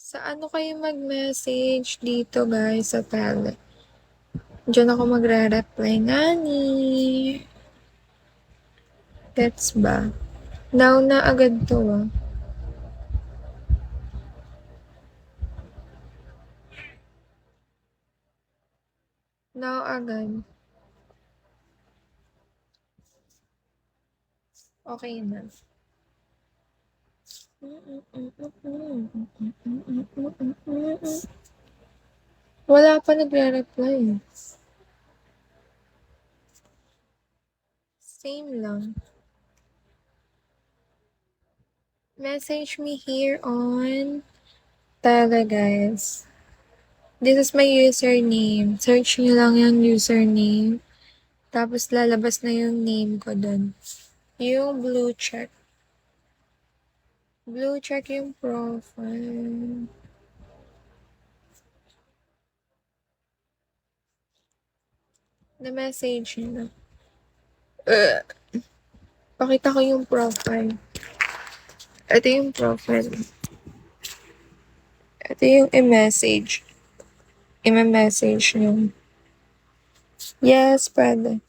Sa ano kayo mag-message dito guys sa tele? Diyan ako magre-reply ngani. Gets ba? Now na agad to ah. Now agad. Okay na. Wala pa nagre-reply. Same lang. Message me here on Tele, guys. This is my username. Search nyo lang yung username. Tapos lalabas na yung name ko dun. Yung blue check. Blue check yung profile. Na-message nyo na. Pakita ko yung profile. Ito yung profile. Ito yung i-message. I-message nyo. Yes, pwede.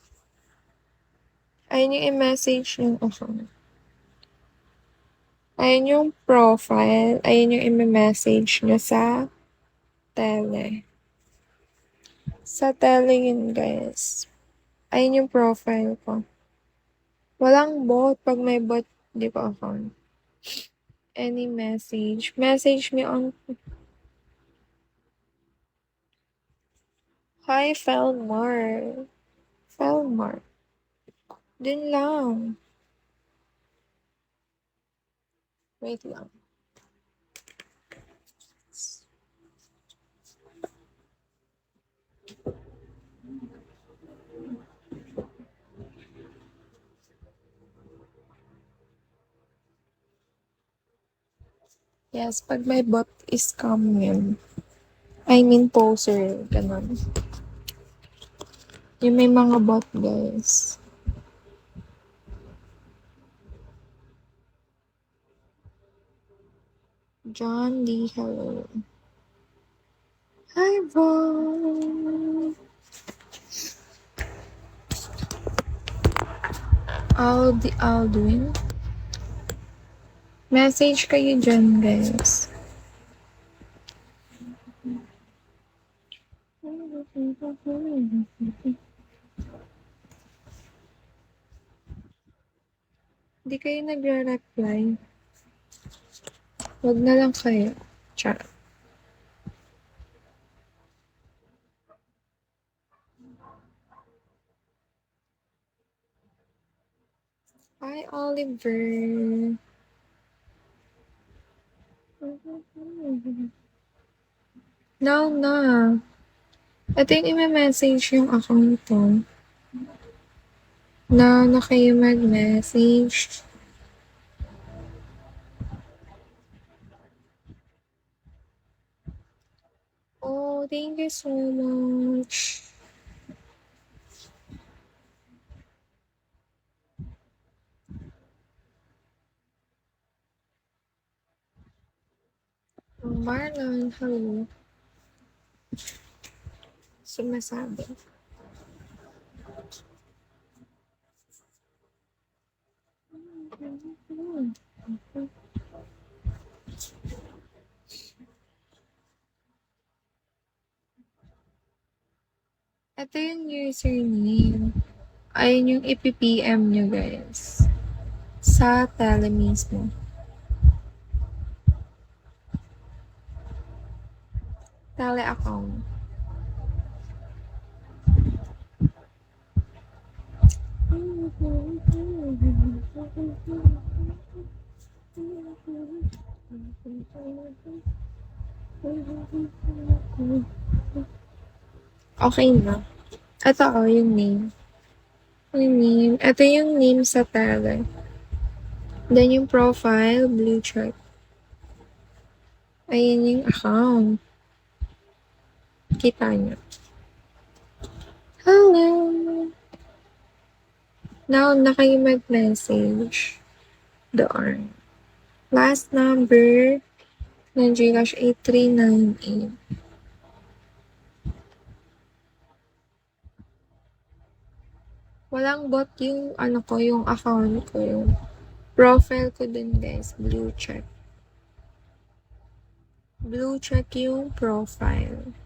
Ayun yung i-message yung account. Ayun yung profile. Ayun yung i-message nyo sa tele. Sa tele yun, guys. Ayun yung profile ko. Walang bot. Pag may bot, di ko account. Any message. Message me on... Hi, Felmar. Felmar. Din lang. Wait lang. Yes, pag may bot is scam yun. I mean, poser. Ganun. Yung may mga bot, guys. John Lee, hello. Hi, Von. Aldwin. Message kayo dyan, guys. Hindi kayo nagre-reply. Wag na lang kayo. Char. Hi, Oliver. Now na. Ito yung i-message yung account ko. Now na kayo mag-message. Oh, thank you so much. Marlon, hello. Sumasabi. Ito yung username. Ayun yung ipipm nyo, guys. Sa tele mismo. Tele account. Okay na. Ito yung name. Yung name. Ito yung name sa tele. Then yung profile, blue check. Ayan yung account. Kita nyo. Hello! Now na kayo mag-message doon. Last number ng Gcash 8398. Walang bot yung ano ko, yung account ko, yung profile ko dun guys, blue check. Blue check yung profile.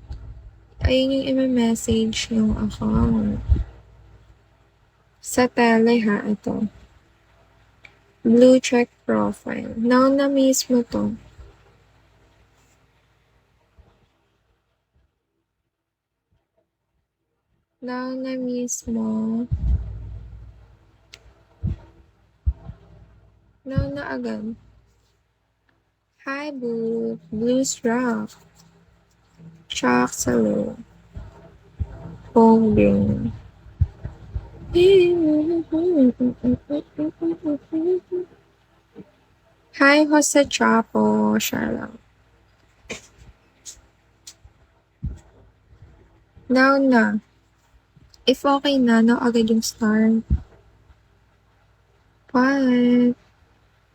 Ayun yung i-message yung account. Sa tele ha, ito. Blue check profile. Now na mismo to. Now na mismo. Now na agad. Hi, Blue. Blues Rock. Chuck Salo. Pong Hi, Jose Chapo. Charlotte. Now na. If okay na, now agad yung start. What?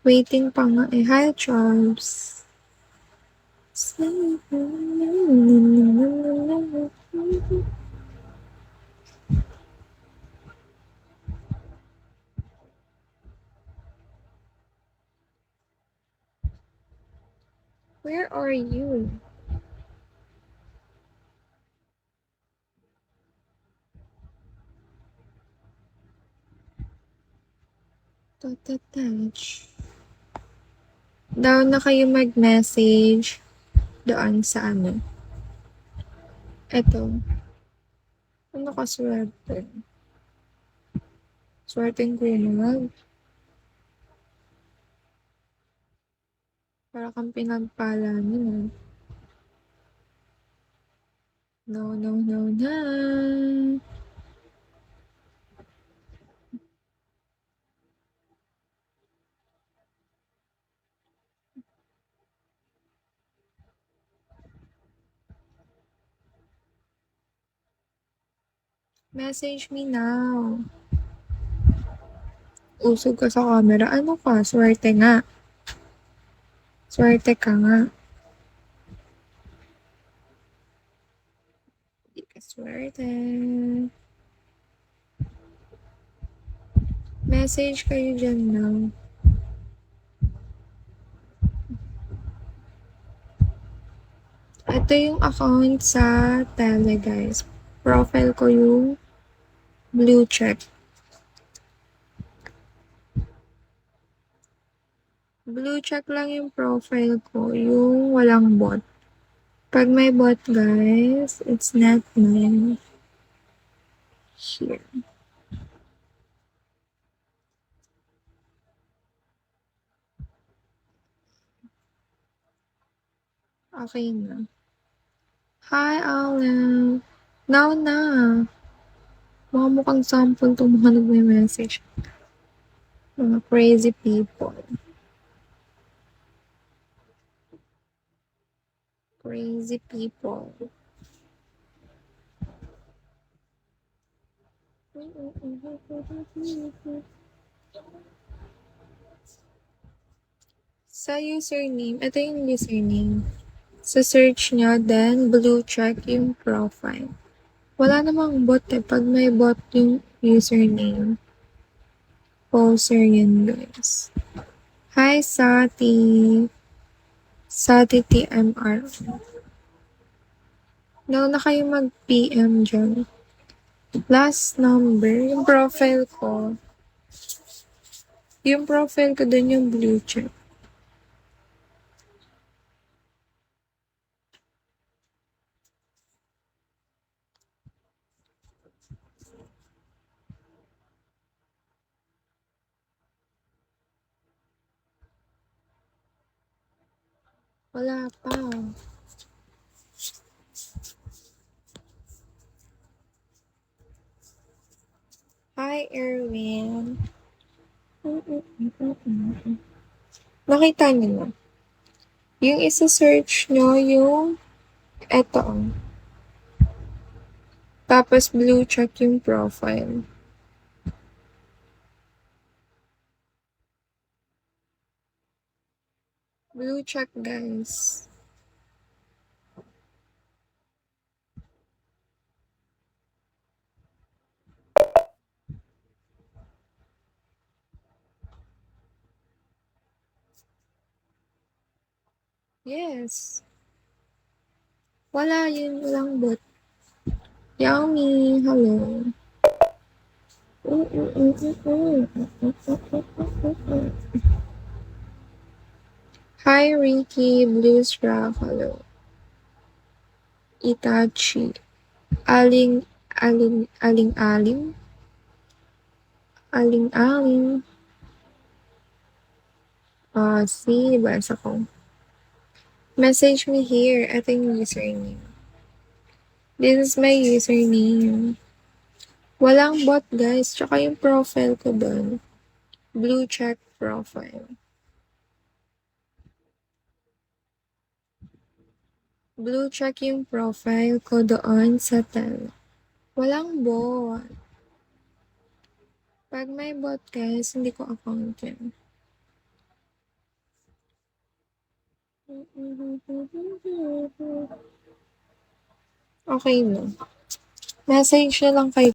Waiting pa nga eh. Hi, Charles. Where are you? Touch. Daw na kayo mag-message doon sa ano. Eto. Ano ka swerte? Swerteng Greenwald. Para kang pinagpala niyo. No, no, no, no. Message me now. Usog ka sa camera. Ano ka? Swerte nga. Swerte ka nga. Hindi ka swerte. Message kayo dyan now. Ito yung account sa tele guys. Profile ko yung blue check. Blue check lang yung profile ko. Yung walang bot. Pag may bot guys, it's not mine. Here. Okay na. Hi, Alan. Now na. Mga mukhang sample itong mga nagme-message. Mga crazy people. Crazy people. Sa username, ito yung username. Sa search nyo, then blue check yung profile. Wala namang bot eh. Pag may bot yung username, poser yun guys. Hi, Sati. Sati TMR. Na kayo mag-PM dyan. Last number, yung profile ko. Yung profile ko dun yung blue check. Wala pa. Hi, Erwin. Nakita niyo na. Yung isa-search nyo yung eto. Tapos blue check yung profile. Blue check, guys. Yes. Wala yun, walang bot. Yummy, hello. Hi, Ricky, Blues Rock, hello. Itachi. Aling-aling. Aling-aling. See, basa ko. Message me here. Ito yung username. This is my username. Walang bot, guys. Tsaka yung profile ko doon. Blue check profile. Blue check yung profile ko doon sa tel. Walang bot. Pag may bot, guys, hindi ko account yan. Okay na. Message na lang kayo.